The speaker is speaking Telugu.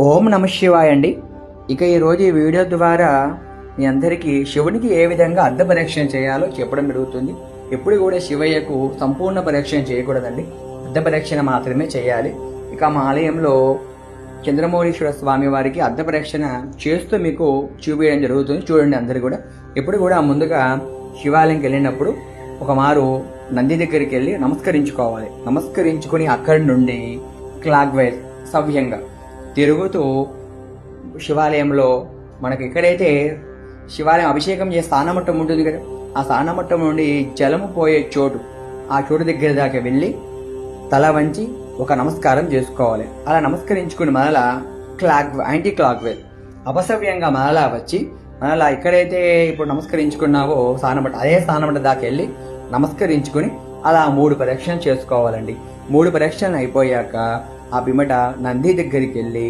ఓం నమ శివాయ అండి. ఇక ఈరోజు ఈ వీడియో ద్వారా మీ అందరికీ శివునికి ఏ విధంగా అర్ధ పరీక్షణ చేయాలో చెప్పడం జరుగుతుంది. ఎప్పుడు కూడా శివయ్యకు సంపూర్ణ పరీక్షణ చేయకూడదండి, అర్ధ పరీక్షణ మాత్రమే చేయాలి. ఇక మా ఆలయంలో చంద్రమౌళీశ్వర స్వామి వారికి అర్ధ పరీక్షణ చేస్తూ మీకు చూపించడం జరుగుతుంది. చూడండి అందరు కూడా. ఎప్పుడు కూడా ముందుగా శివాలయంకి వెళ్ళినప్పుడు ఒక మారు నంది దగ్గరికి వెళ్ళి నమస్కరించుకోవాలి. నమస్కరించుకుని అక్కడి నుండి క్లాక్ వైజ్ సవ్యంగా తిరుగుతూ శివాలయంలో మనకి ఎక్కడైతే శివాలయం అభిషేకం చేసే స్థానమట్టం ఉంటుంది కదా, ఆ స్థానమట్టం నుండి జలము పోయే చోటు, ఆ చోటు దగ్గర దాకా వెళ్ళి తల వంచి ఒక నమస్కారం చేసుకోవాలి. అలా నమస్కరించుకుని మరలా యాంటీ క్లాక్ వైజ్ అపసవ్యంగా మరలా వచ్చి మరలా ఎక్కడైతే ఇప్పుడు నమస్కరించుకున్నావో స్థానమట్ట, అదే స్థానమట్ట దాకా వెళ్ళి నమస్కరించుకుని అలా 3 ప్రదక్షిణలు చేసుకోవాలండి. 3 ప్రదక్షిణలు అయిపోయాక ఆ పిమ్మట నంది దగ్గరికి వెళ్ళి